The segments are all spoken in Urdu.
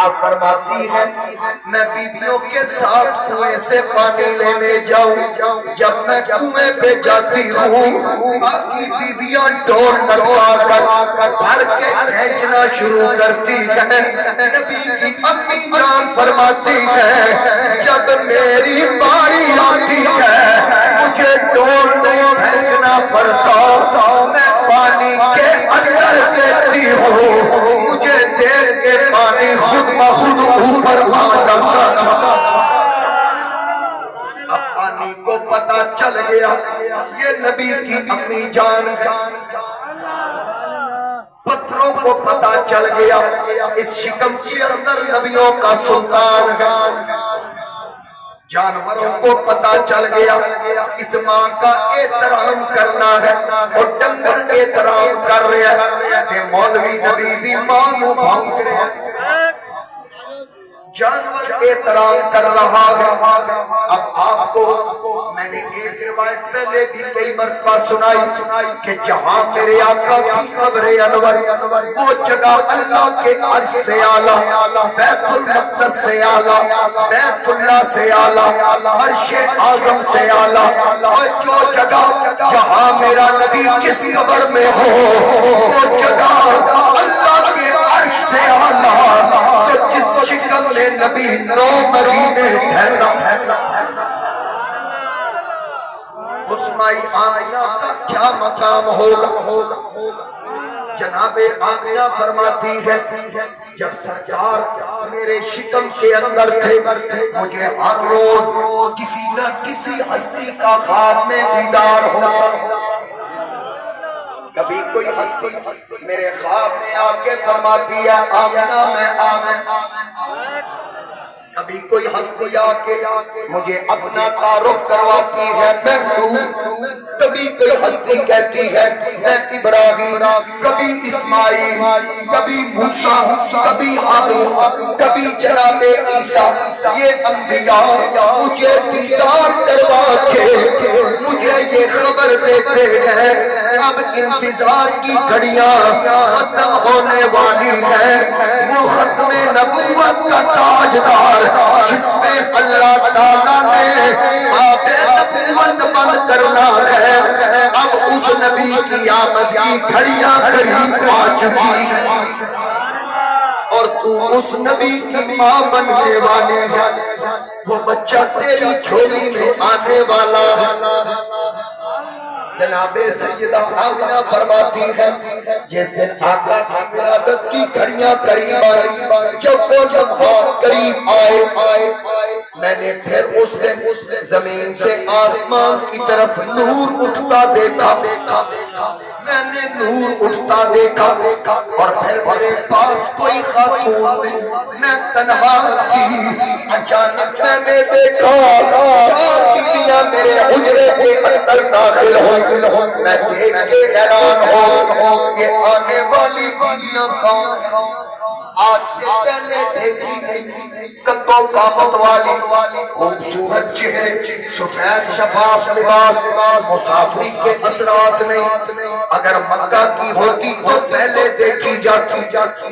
آپ فرماتی ہے میں بیویوں کے ساتھ کنویں سے پانی لینے جاؤں، جب میں کنویں پہ جاتی ہوں باقی بیویاں ڈور لگا کر بھر کے کھینچنا شروع کرتی ہے۔ نبی کی امی جان فرماتی ہے جب میری باری آتی ہے مجھے ڈور نہیں پھینکنا پڑتا، میں پانی کے اندر دیتی ہوں، مجھے دیکھ کے پانی خود بخود اوپر آ جاتا تھا۔ اب پانی کو پتا چل گیا یہ نبی کی امی جان ہے، پتھروں کو پتا چل گیا اس شکم کے اندر نبیوں کا سلطان ہے، جانوروں کو پتا چل گیا اس ماں کا احترام کرنا ہے، اور ڈنگر احترام کر رہے ہیں کہ مولوی نبی بھی ماں کو بھونک رہے ہیں، جانور احترام کر رہا ہے۔ اب آپ کو میں نے ایک روایت پہلے بھی کئی مرتبہ سنائی کہ جہاں میرے آقا کی قبر انور، وہ جگہ اللہ کے عرش سے اعلیٰ، بیت المقدس سے اعلیٰ، بیت اللہ سے اعلیٰ، عرش اعظم سے اعلیٰ، اور جو جگہ جہاں میرا نبی جس قبر میں ہو وہ جگہ اللہ کے عرش سے اعلیٰ، تو جس شکم میں نبی 9 مہینے ٹھہرا اس مائی آمینہ کا کیا مقام ہوگا۔ جناب آمینہ فرماتی ہے جب سرکار میرے شکم کے اندر تھے مجھے ہر روز کسی نہ کسی ہستی کا خواب میں دیدار ہوتا، کبھی کوئی ہستی میرے خواب میں آ کے فرماتی ہے آمنہ میں آمن، کبھی کوئی ہستی آ کے مجھے اپنا تعارف کرواتی ہے میں ہوں، کبھی کوئی ہستی کہتی ہے میں ابراہیم، کبھی اسماعیل، کبھی موسیٰ، کبھی ہارون، کبھی جناب عیسیٰ، یہ انبیاء مجھے دیدار کروا کے مجھے یہ خبر دیتے ہیں اب انتظار کی گھڑیاں ختم ہونے والی ہیں، وہ ختم نبوت کا تاجدار جس میں اللہ تعالیٰ نے باب نبوت بند کرنا ہے، اب اس نبی کی آمد کی گھڑیاں قریب آ چکی اور تو اس نبی کی ماں بننے والی ہے، وہ بچہ تیری جھولی میں آنے والا ہے۔ جناب سیدہ آمنہ فرماتی ہے جس دن آقا کی ولادت کی گھڑیاں قریب آئی، جب وہ لمحات قریب آئے میں نے پھر اس دن زمین سے آسمان کی طرف نور اٹھتا دیکھا، میں نے نور اٹھتا دیکھا اور پھر میرے پاس کوئی خاتون نہیں، میں تنہا تھی، اچانک میں نے دیکھا 4 بیویاں میرے حجرے کے اندر داخل ہوئی، میں دیکھ کے حیران ہوں یہ آنے والی بیویاں کون ہیں؟ آج سے پہلے دیکھی نہیں، قد و قامت والی خوبصورت چہرے، سفید شفاف لباس، مسافری کے اثرات نہیں، اگر مکہ کی ہوتی تو پہلے دیکھی جاتی،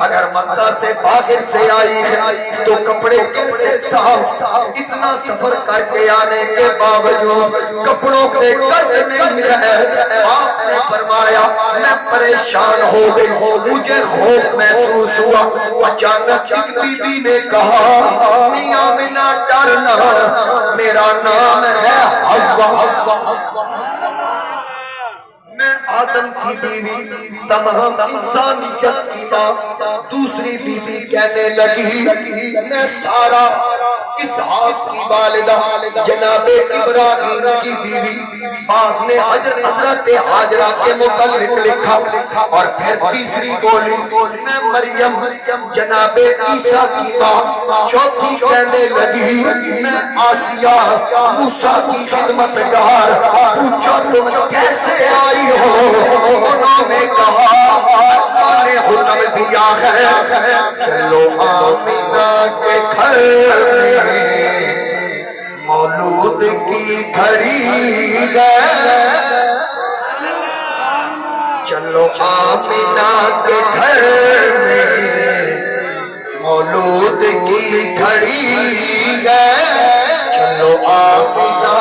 اگر مکہ سے باہر سے آئی ہے تو کپڑے کیسے صاف، اتنا سفر کر کے آنے کے باوجود کپڑوں پہ گرد نہیں ہے۔ آپ نے فرمایا میں پریشان ہو گئی، مجھے خوف محسوس ہوا، اچانک ایک بی بی نے کہا میاں آمنہ ڈرنا، میرا نام ہے حوا، میں آدم کی بیوی، تمام انسانیت کی ماں۔ دوسری بیوی کہنے لگی میں سارا، اسحاق کی والدہ جناب ابراہیم کی بیوی۔ بعض نے حضرت حاجرہ کے متعلق لکھا اور پھر تیسری بولی میں مریم جناب عیسیٰ کی ماں۔ چوتھی کہنے لگی میں آسیہ موسیٰ کی خدمت گار۔ پوچھو تم کیسے آئی ہو؟ انہوں نے کہا اللہ نے حکم دیا ہے چلو آمینہ کے گھر میں مولود کی گھڑی ہے، چلو آمینہ کے گھر میں مولود کی گھڑی ہے، چلو آمینہ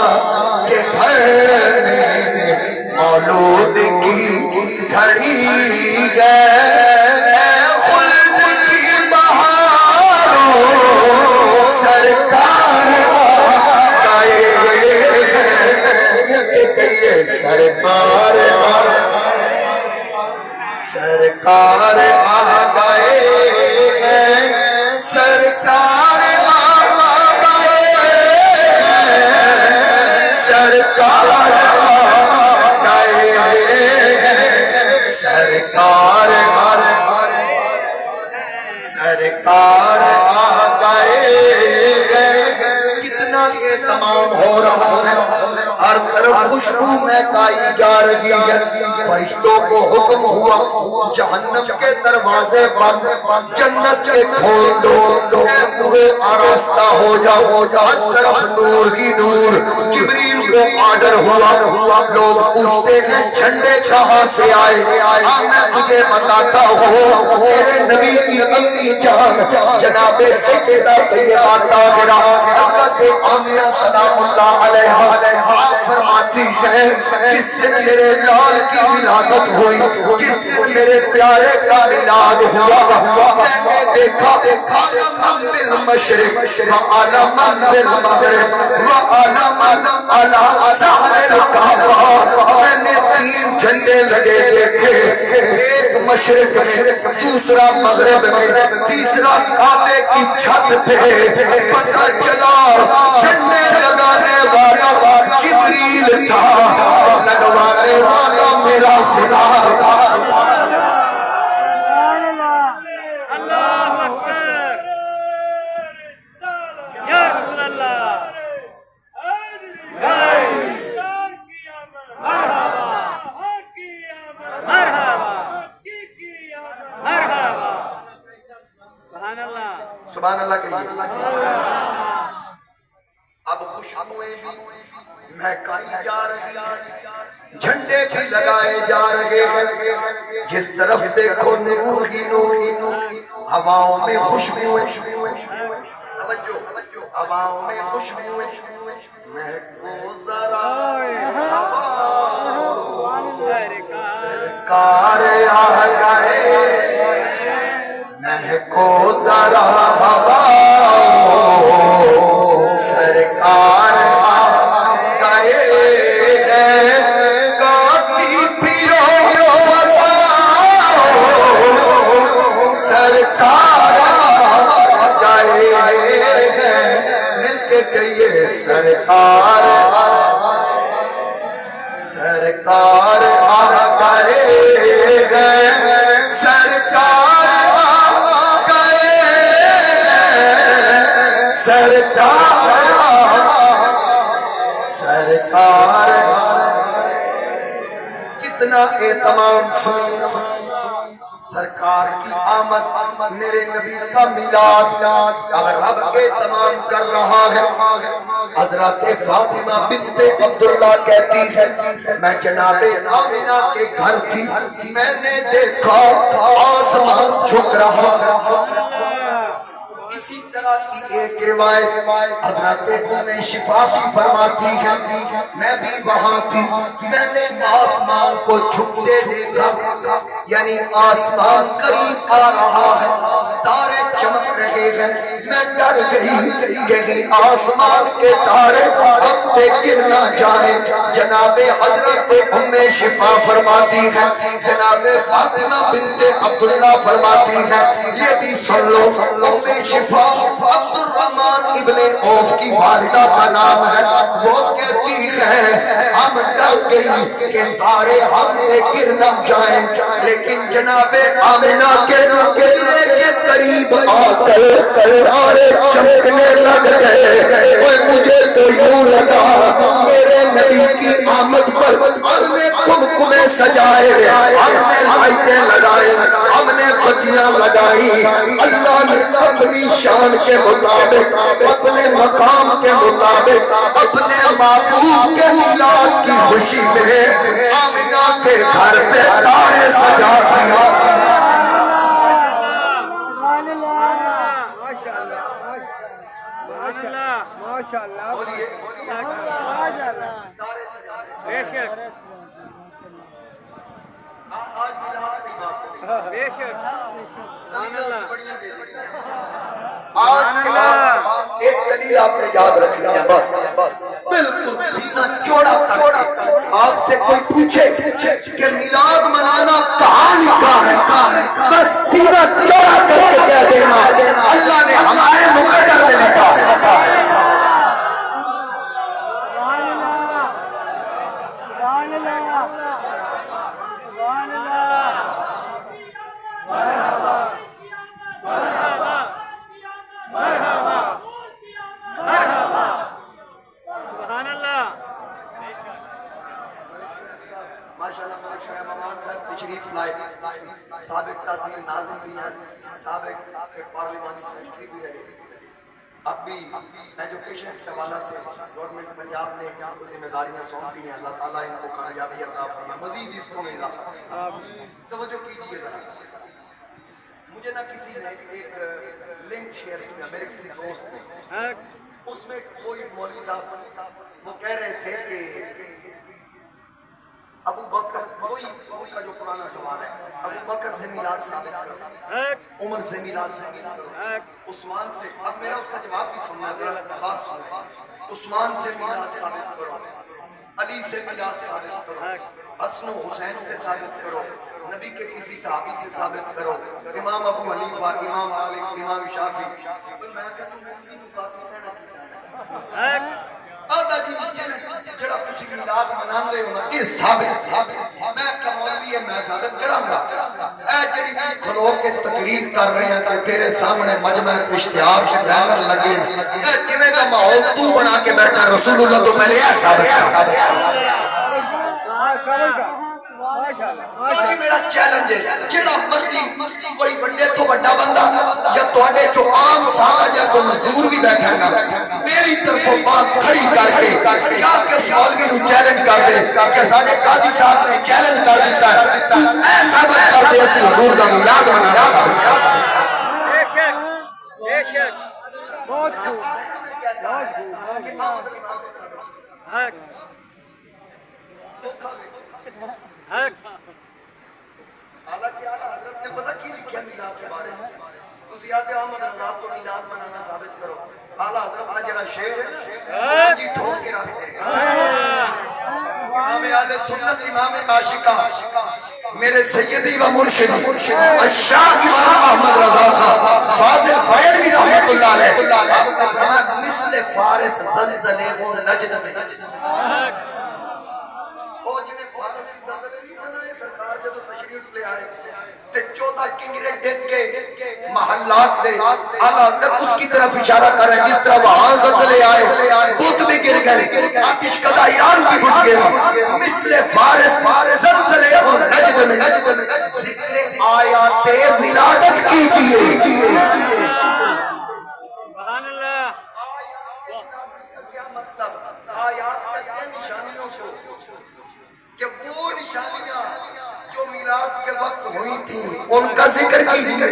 کے گھر میں مولود کی گھڑی ہے، اے خلد کی بہاروں سرکار آئے ہیں، سرکار سرکار آ گئے ہیں، سرکار آ گئے ہیں، سرکار آ گئے ہیں، سرکار سرکار آ گئے ہیں۔ کتنا یہ تمام ہو رہا ہے، ہر طرف خوشبو مہکائی جا رہی ہے، فرشتوں کو حکم ہوا جہنم کے دروازے بند، جنت کے کھول دو، اے پورے آراستہ ہو جاؤ، ہر طرف نور ہی نور۔ جبریل کو آرڈر ہوا، لوگ پوچھتے ہیں جھنڈے کہاں سے آئے؟ میں مجھے بتاتا ہوں، میرے نبی کی امی جان جناب سیدہ طیبہ طاہرہ حضرت آمنہ سلام اللہ علیہا آپ فرماتی ہیں، جس دن میرے لال کی ولادت ہوئی، جس دن میرے پیارے کا میلاد ہوا، میں نے دیکھا عالم بالمشرق و عالم بالمغرب و عالم علی ظہر الکعبہ، میں نے 3 جھنڈے لگے دیکھے، ایک مشرق میں، دوسرا مغرب میں، تیسرا کعبے کی چھت پہ۔ پتہ چلا جھنڈے لگانے والا جبریل تھا، لگوانے والا میرا خدا تھا۔ سبحان اللہ کہیے۔ اب خوشبوئیں بھی مہکائی جا رہی ہیں، جھنڈے بھی لگائے جا رہے ہیں، جس طرف دیکھو نور ہی نور، ہواؤں میں خوشبوئیں، ہواؤں میں خوشبوئیں، مہکو ذرا سرکار آ گئے، مہکو ذرا ہواؤں، سرکار آ گئے ہیں، گاتی پھرو فضاؤں، سرکار آ گئے ہیں، مل کے کہیے سرکار سرکار آ گئے ہیں، سرکار آ گئے ہیں، سرکار سرکار کتنا اہتمام سنو، سرکار کی آمد، میرے نبی کا میلاد، اگر رب اہتمام کر رہا ہے۔ حضرت فاطمہ بنت عبداللہ کہتی ہے، میں جناب آمنہ کے گھر تھی، میں نے دیکھا آسمان جھک رہا۔ اسی طرح کی ایک روایت حضرت ام شفا کی فرماتی ہے، میں بھی وہاں تھی، میں نے آسمان کو جھکتے دیکھا، یعنی آسمان قریب آ رہا ہے، تارے چمک رہے ہیں، میں ڈر گئی کہ آسمان کے تارے ہم پہ گر نہ جائیں۔ جناب حضرت ام شفا فرماتی ہے، جناب فاطمہ بنت عبداللہ فرماتی ہے، یہ بھی سن لو، ام شفا عبد الرحمن ابن عوف کی والدہ کا نام ہے، وہ کہتی ہے ہم ڈر گئی کہ تارے ہم پہ گر نہ جائیں، لیکن جناب آمنہ کے قبلے کے قریب آ کر تارے چمکنے لگ گئے۔ اور مجھے تو یوں لگا میرے نبی کی آمد پر ہم نے کمکمے سجائے، ہم نے لائٹیں لگائی، ہم نے بتیاں لگائی، اللہ نے اپنی شان کے مطابق، اپنے مقام کے مطابق، اپنے محبوب کے میلاد کی خوشی میں آمنہ کے گھر پہ تارے سجا دیا۔ ماشاءاللہ ماشاءاللہ بولیے ماشاءاللہ تارے سجا دے بے شک آج میلاد کی بات بے شک دلیلیں بڑیاں دے دی آج کے بعد ایک دلیل آپ نے یاد رکھنا ہے بس بالکل سینہ چوڑا کر کے آپ سے کوئی پوچھے کہ میلاد منانا کہاں لکھا ہے بس سینہ چوڑا کر کے کہہ دینا اللہ نے ہمارے مقرر میں لکھا ہے ماشاءاللہ ملک شعیب امان صاحب تشریف لائے سابق تحصیل ناظم بھی ہیں سابق پارلیمانی سیکرٹری بھی رہے اب بھی ایجوکیشن کے حوالہ سے گورنمنٹ پنجاب نے یہاں کو ذمہ داریاں سونپی ہیں اللہ تعالیٰ ان کو کامیابی عطا فرمائے مزید اس کو میں اضافہ توجہ کیجیے ذرا مجھے نہ کسی نے ایک لنک شیئر کیا میرے کسی دوست نے اس میں کوئی مولوی صاحب وہ کہہ رہے تھے کہ ابو بکر کوئی ان کا جو پرانا سوال ہے ابو بکر سے میلاد ثابت کرو عمر سے میلاد ثابت کرو عثمان سے اب میرا اس کا جواب بھی سننا ذرا بات سنو عثمان سے میلاد ثابت کرو علی سے میلاد ثابت کرو حسن و حسین سے ثابت کرو نبی کے کسی صحابی سے ثابت کرو امام ابو حنیفہ امام مالک امام شافعی میں کہتا ہوں ان کی دکات کہنا کی جانا آدھا جی جڑا تسی میلاد مناندے ہو نا یہ ثابت میں کہ مولوی ہے میں ثابت کراں گا اے جڑی کھلو کے تقریر کر رہے ہیں کہ تیرے سامنے مجمع اشتہار کے بینر لگے اے جویں کا ماحول تو بنا کے بیٹھا رسول اللہ تو پہلے یہ ثابت باقی میرا چیلنج ہے جڑا مرضی کوئی بڑے تو بڑا بندہ یا تواڈے جو عام سادہ یا کوئی مزدور بھی بیٹھا ہے نا میری طرفوں بات کھڑی کر کے کیا کہ مولوی نو چیلنج کر دے کہ ساڈے قاضی صاحب نے چیلنج کر دیتا ہے اے ثابت کر دے اسی حضور دا میلاد منانا ثابت کر بے شک بہت خوب حالانکہ اعلیٰ حضرت نے پتہ کی لکھا میلاد کے بارے میں تسی آتے احمد رضا تو میلاد منانا ثابت کرو اعلیٰ حضرت کا جڑا شعر ہے نا جی ٹھوک کے رکھ دے امام اہل سنت امام عاشقہ میرے سیدی و مرشدی الشاہ امام احمد رضا خان فاضل فیضوی رحمت اللہ علیہ مثل فارس زلزلے و نجد میں وہ جنہیں فارس زلزلے نہیں سنائے سرکار جب تشریف لے آئے تے 14 کنگرے دیکھ کے محلات دے اعلیٰ حضرت اس کی طرف اشارہ کر رہے ہیں جس طرح وہاں زلزلے آئے بت بھی گر گئے آتش کدہ ایران بھی بجھ گیا مثل فارس زلزلے و نجد میں ذکر آیات ولادت کیجئے سبحان اللہ کیا مطلب آیات کہتے ہیں نشانیوں کو کہ وہ نشانیاں جو میلاد کے وقت ہوئی تھی ان کا ذکر کیجئے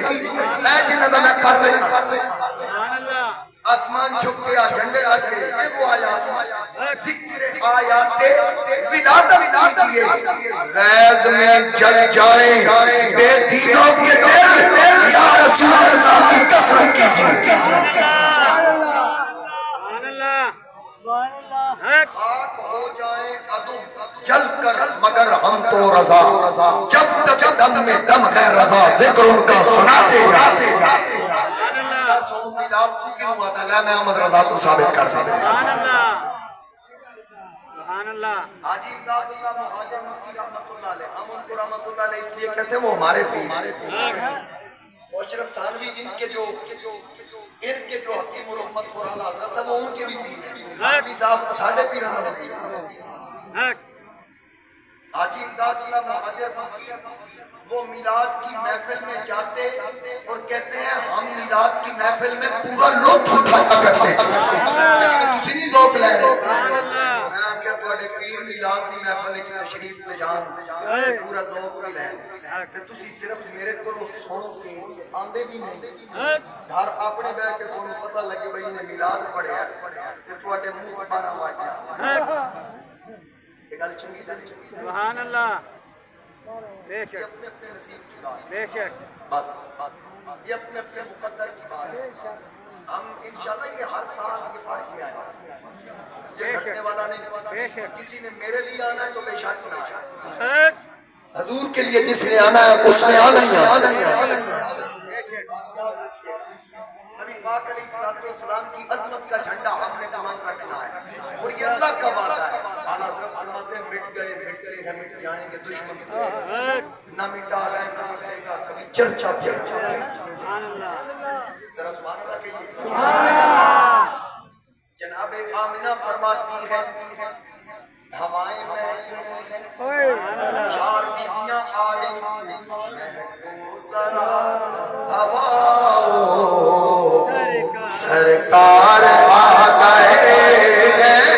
میں جنہ دا میں کر رہے سبحان اللہ آسمان چھپ گیا جھنڈے آ گئے یہ وہ آیات ذکر آیات ولادت کیجئے غیظ میں جل جائیں بے دینوں کے دل یا رسول اللہ کی کثرت کیجئے سبحان اللہ خاک ہو جائیں عدو جل کر مگر ہم تو رضا جب تک دم میں دم ہے رضا ذکر ان کا سناتے جاتے سو میلاد کو کیوں آتا ہے میں احمد رضا تو ثابت کر سکتے سبحان اللہ حاجی امداد اللہ مہاجر مکی رحمت اللہ علیہ ہم ان کو رحمت اللہ علیہ اس لیے کہتے ہیں وہ ہمارے پیر اشرف تھانوی ان کے جو حکیم محمد قرآن حضرت ہے وہ ان کے بھی پیر ہیں حاجی صاحب ساڑھے پیر ہمارے پیر حاجی امداد اللہ مہاجر مکی وہ میلاد کی محفل میں جاتے اور کہتے ہیں ہم میلاد کی محفل میں پورا لطف اٹھایا کرتے ہیں لیکن کسی نہیں ذوق لے رہے میں کیا تھوڑے پیر میلاد کی محفل میں تشریف لے جان پورا ذوق بھی لے کہ تسی صرف میرے کو سن کے آندے بھی نہیں حق گھر اپنے بہ کے کو پتہ لگے بھئی نے میلاد پڑھیا تے تواڈے منہ تے 12 واجیا حق یہ گل چنگی تے نہیں سبحان اللہ بے شک اپنے اپنے نصیب کی بات بے شک بس یہ اپنے اپنے مقدر کی بات ہے ہم انشاءاللہ یہ ہر سال یہ پڑھ کے آئے یہ گھٹنے والا نہیں بے شک کسی نے میرے لیے آنا ہے تو بے شک نہ آئے حق حضور کے لیے جس نے آنا ہے اس نے آنا ہی آنا ہے نبی پاک علیہ السلام کی عظمت کا جھنڈا ہم نے بلند رکھنا ہے اور یہ اللہ کا وعدہ ہے اعلیٰ حضرت فرماتے ہیں مٹ گئے ہیں مٹ جائیں گے دشمن حق نہ مٹا ہے نہ مٹے گا کبھی چرچا سبحان اللہ ذرا سبحان اللہ کہیے جناب آمنہ فرماتی ہے ہوائیں محل رہی ہیں چار بیویاں آ گئی ذرا ہواؤ سرکار آ گئے ہیں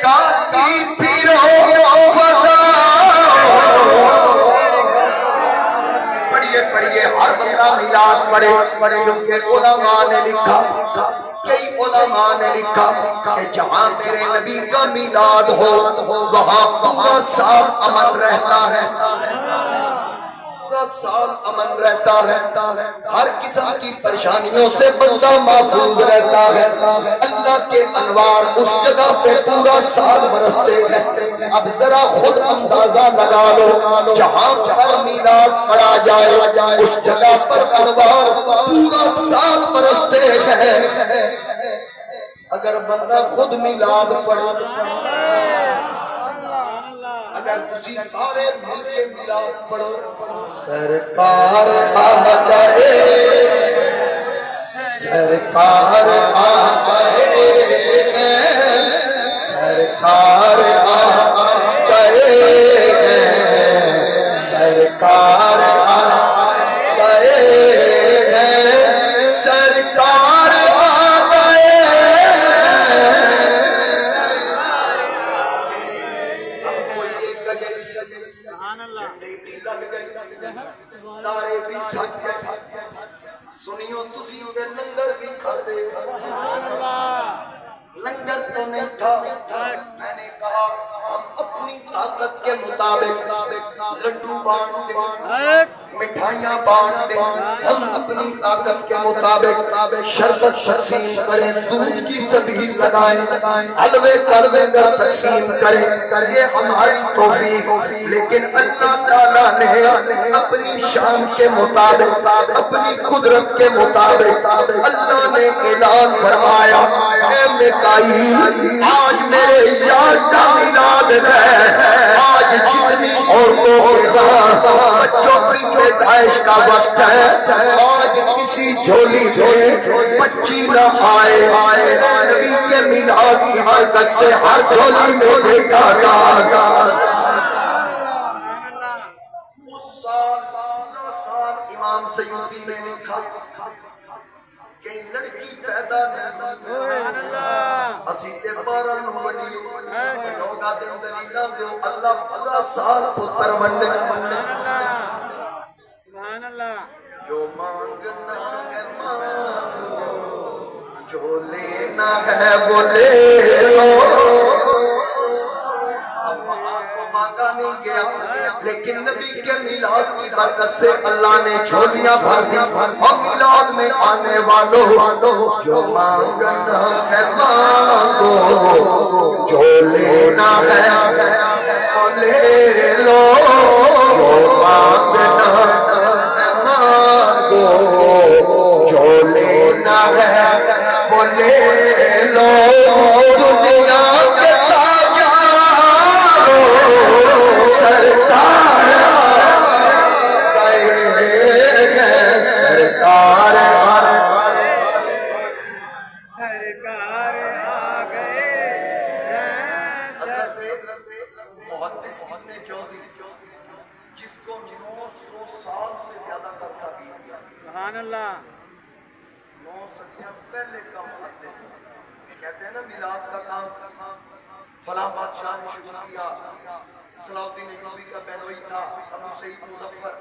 کاتی پھرو فضا پڑھیے ہر بندہ میلاد پڑھے کیونکہ علماء نے لکھا کئی علماء نے لکھا کہ جہاں میرے نبی کا میلاد ہو وہاں پورا سال امن رہتا ہے پورا سال امن رہتا ہے ہر قسم کی پریشانیوں سے بندہ محفوظ رہتا ہے اللہ کے انوار اس جگہ پہ پورا سال برستے ہیں اب ذرا خود اندازہ لگا لو جہاں پر میلاد پڑھا جائے اس جگہ پر انوار پورا سال برستے ہیں اگر بندہ خود میلاد پڑھا اگر تسی سارے مل کے میلاد پڑھو سرکار آ گئے سرکار آ گئے سرکار آ گئے سرکار آ گئے سرکار آ گئے سبحان اللہ جھنڈے بھی لگ گئے تارے بھی سج گئے سنیو تسیوں دے لنگر بھی کھا دے لنگر تو نہیں تھا میں نے کہا ہم اپنی طاقت کے مطابق لڈو بانٹ دیں حق مٹھائیاں بانٹ دیں ہم اپنی طاقت کے مطابق شربت تقسیم کریں دودھ کی صدقی لگائیں حلوے کلوے در تقسیم کریں یہ ہماری توفیق لیکن اللہ تعالیٰ نے اپنی شان کے مطابق اپنی قدرت کے مطابق اللہ نے اعلان فرمایا اے میکائیل آج میرے یار کا میلاد ہے آج جتنی عورتوں کے گھر بچوں کی پیدائش کا وقت ہے آج کسی جھولی میں بچی نہ آئے نبی کے میلاد کی برکت سے ہر جھولی میں بیٹا گا اس سال امام سیوطی نے لکھا کہ لڑکی پیدا نہیں سبحان اللہ اسی تے بارہ نو وڈی لوگا دے دلیلاں دیو اللہ پورا سال پتر ونڈے سبحان اللہ جو مانگنا ہے مانگو جو لینا ہے وہ لے لو مانگا نہیں گیا لیکن نبی کے میلاد کی برکت سے اللہ نے جھولیاں بھر دی اور میلاد میں آنے والوں جو مانگنا ہے مانگو جو لینا ہے وہ لے لو جو مانگنا ہے مانگو جو لینا ہے وہ لے لو دنیا کے سرکار سرکار سرکار آ گئے محدث ابن جوزی جس کو 900 سال سے زیادہ عرصہ بیت گیا سبحان اللہ 9 صدیاں پہلے کا محدث کہتے ہیں نا میلاد کا کام فلاں بادشاہ نے شروع کیا صلاح الدین ایوبی کا بہنوئی تھا ابو سعید مظفر،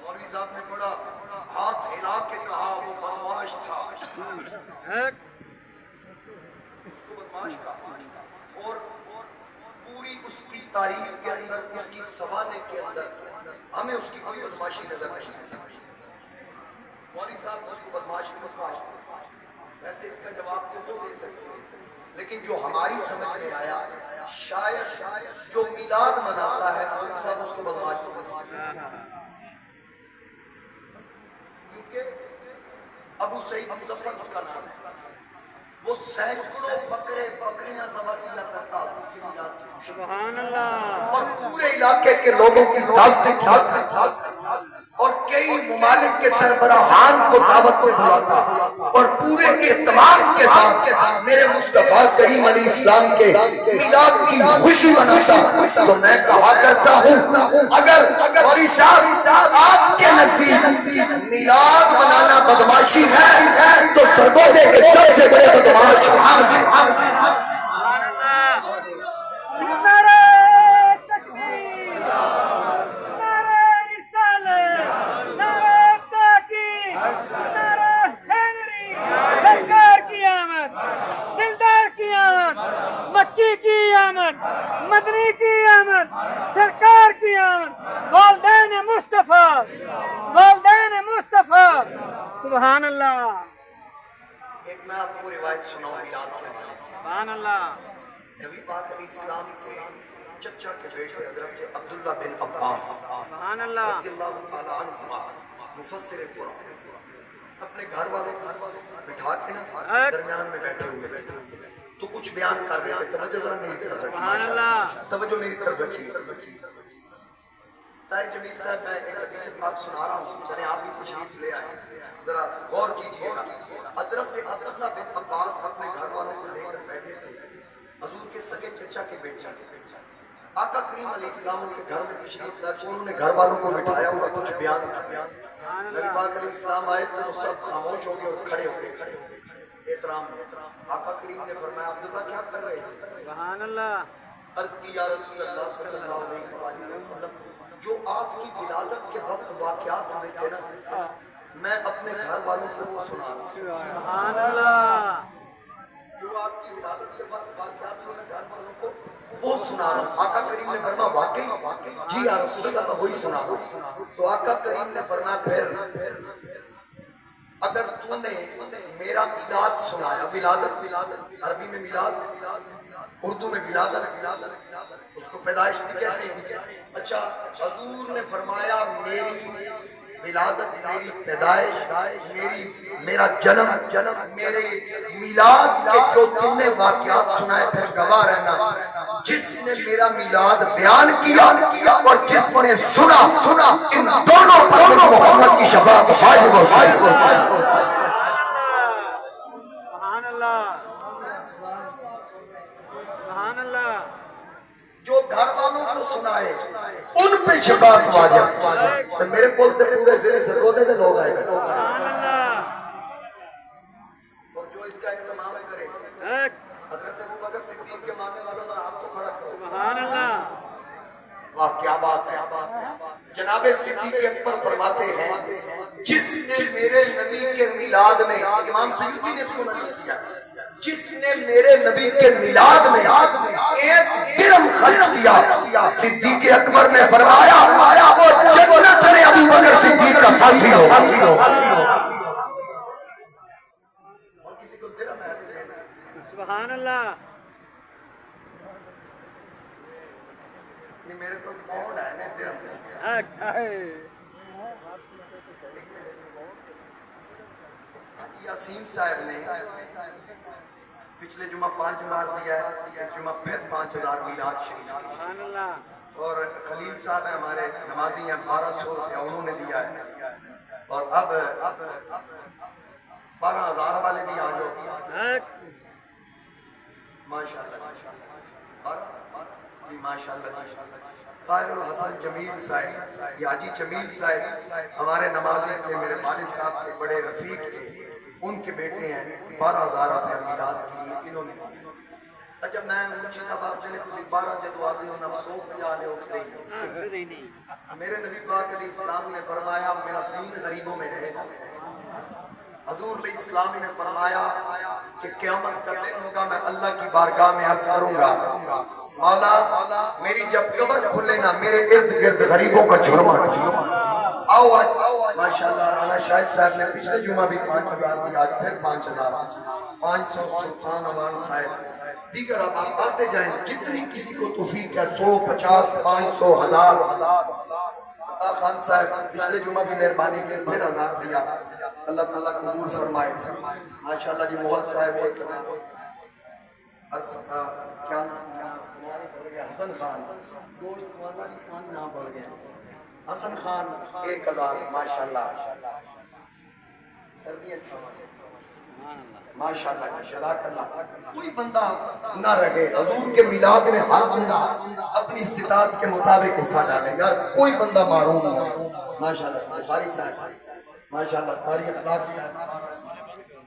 مولوی صاحب نے پڑھا، ہاتھ ہلا کے کہا وہ بدماش تھا، اس کو بدماش کہا، اور پوری اس کی تاریخ کے اندر، اس کی سوانح کے اندر ہمیں اس کی کوئی بدماشی نظر نہیں آئی۔ مولوی صاحب نے اس کو بدماش کیوں کہا؟ ویسے اس کا جواب تو وہ دے سکتے ہیں، لیکن جو ہماری سمجھ میں آیا، شاید جو میلاد مناتا ہے مولوی صاحب اس کو بدماش سمجھتے ہیں، کیونکہ ابو سعید مظفر اس کا نام ہے، وہ سینکڑوں بکرے بکریاں ذبح کیا کرتا ان کی میلاد کی خوشی میں، سبحان اللہ، اور پورے علاقے کے لوگوں کی دعوتیں کیا کرتا، اور کئی ممالک کے سربراہان کو دعوت پہ بلاتا، اور پورے اہتمام کے ساتھ میرے مصطفیٰ کریم علیہ السلام کے میلاد کی خوشی مناتا۔ تو میں کہا کرتا ہوں اگر مولوی صاحب آپ کے نزدیک میلاد منانا بدماشی ہے تو سرگودے کے سب سے بڑے بدماش ہم ہیں۔ نعرہ تکبیر، نعرہ رسالت، نعرہ تحقیق، نعرہ حیدری، سرکار کی آمد، دلدار کی آمد، مکی کی آمد، مدنی کی آمد، سرکار کی آمد، والدین مصطفیٰ، والدین مصطفیٰ، سبحان اللہ، ایک میں آپ کو روایت سناؤں میلاد کے حوالے سے۔ سبحان اللہ، نبی پاک علیہ السلام کے چچا کے بیٹے حضرت عبداللہ بن عباس سبحان اللہ، رضی اللہ تعالیٰ عنہما مفسر قرآن اپنے گھر والوں کو بٹھا کے نا درمیان میں بیٹھے ہوئے تھے، تو کچھ بیان کر رہے تھے، توجہ ذرا میری طرف رکھیے، سبحان اللہ، توجہ میری طرف رکھیے۔ طاہر جمیل صاحب میں ایک حدیث پاک سنا رہا ہوں، چلیں آپ بھی تشریف لے آئے، ذرا غور کیجئے گا۔ حضرت عبداللہ بن عباس اپنے گھر والوں کو لے کر بیٹھے تھے، حضور کے سگے چچا کے بیٹے، آقا کریم علیہ السلام کے گھر میں تشریف لا کے انہوں نے گھر والوں کو بٹھایا ہوا کچھ بیان کیا۔ نبی پاک علیہ السلام آئے تو سب خاموش ہو گئے اور کھڑے ہو گئے احترام میں۔ آقا کریم نے فرمایا عبداللہ کیا کر رہے تھے؟ سبحان اللہ، عرض کی یا رسول اللہ صلی اللہ علیہ وسلم، جو آپ کی ولادت کے وقت واقعات ہوئے تھے نا، میں اپنے گھر والوں کو وہ سنا رہا ہوں۔ سبحان اللہ، جو آپ کی ولادت کے وقت واقعات ہوئے میں گھر والوں کو وہ سنا رہا ہوں۔ آقا کریم نے فرمایا واقعی؟ جی یا رسول اللہ میں وہی سنا رہا ہوں۔ تو آقا کریم نے فرمایا پھر اگر تو نے میرا میلاد سنایا، ولادت عربی میں میلاد، اردو میں ولادت، اس کو پیدائش بھی کہتے ہیں۔ اچھا حضور نے فرمایا میری ولادت، میری پیدائش، میرا جنم، میرے میلاد کے جو تم نے واقعات سنائے پھر گواہ رہنا، جس نے میرا میلاد بیان کیا اور جس نے سنا ان دونوں پر محمد کی شفاعت واجب و فائز۔ سبحان اللہ، سبحان اللہ، جو گھر والوں کو سنائے ان پہ شفاعت واجب۔ تو میرے کول تے پورے ضلع سرگودے دے لوگ آئے گا، سبحان اللہ، اور جو اس کا اہتمام کرے حضرت ابوبکر صدیق کے ماننے والوں کا ہاتھ کو کھڑا کرو۔ سبحان اللہ، واہ کیا بات ہے۔ جناب صدیق اکبر فرماتے ہیں جس نے میرے نبی کے میلاد میں، امام سیوطی نے اس کو نقل کیا، جس نے میرے نبی کے میلاد میں ایک درہم خرچ کیا، صدیق اکبر نے فرمایا وہ جنت میں ابوبکر صدیق کا ساتھی ہوگا۔ اور کسی کو درہم ہے تو دینا ہے۔ سبحان اللہ، یہ میرے کو پاؤنڈ ہے نا، درہم نہیں۔ یاسین صاحب نے پچھلے جمعہ 5,000 دیا ہے، اس جمعہ پھر 5,000 میلاد شریف کی، سبحان اللہ، اور خلیل صاحب ہیں ہمارے نمازی ہیں 1,200 روپیہ انہوں نے دیا ہے، اور اب 12,000 والے بھی آ جاؤ ماشاءاللہ جی، ماشاءاللہ طاہر الحسن جمیل صاحب، یہ حاجی جمیل صاحب ہمارے نمازی تھے، میرے والد صاحب کے بڑے رفیق تھے، ان کے بیٹے ہیں، 12,000 روپیہ میلاد کے لیے انہوں نے دیا۔ اچھا میں اونچی صاحب آپ نے تسی 12 جدو آدھی ہوں افسوس پجا لے اٹھتے ہی نہیں میرے نبی پاک علیہ السلام نے فرمایا میرا دین غریبوں میں رہے گا حضور علیہ السلام نے فرمایا کہ قیامت کا دن ہوگا میں اللہ کی بارگاہ میں عرض کروں گا مولا میری جب قبر کھلے نا میرے ارد گرد غریبوں کا جرمہ آؤ آج ماشاءاللہ رانا شاہد صاحب نے پچھلے جمعہ بھی 5000 دیا آج پھر 5000 500 سلطان امان صاحب دیگر اب آپ آتے جائیں جتنی کسی کو توفیق ہے 100 50 500 1000 خان صاحب پچھلے جمعہ بھی مہربانی کے پھر 1000 دیا اللہ تعالیٰ قبول فرمائے ماشاءاللہ جی محمد صاحب ایک کیا حسن خان دوست والا بھی کون نام بڑھ گیا حسن خان 1000 ماشاءاللہ سردیاں ماشاءاللہ جزاک اللہ کوئی بندہ نہ رہے حضور کے میلاد میں ہر بندہ اپنی استطاعت کے مطابق حصہ ڈالے یار کوئی بندہ محروم نہ ہو ماشاءاللہ بخاری صاحب ماشاءاللہ قاری اخلاق صاحب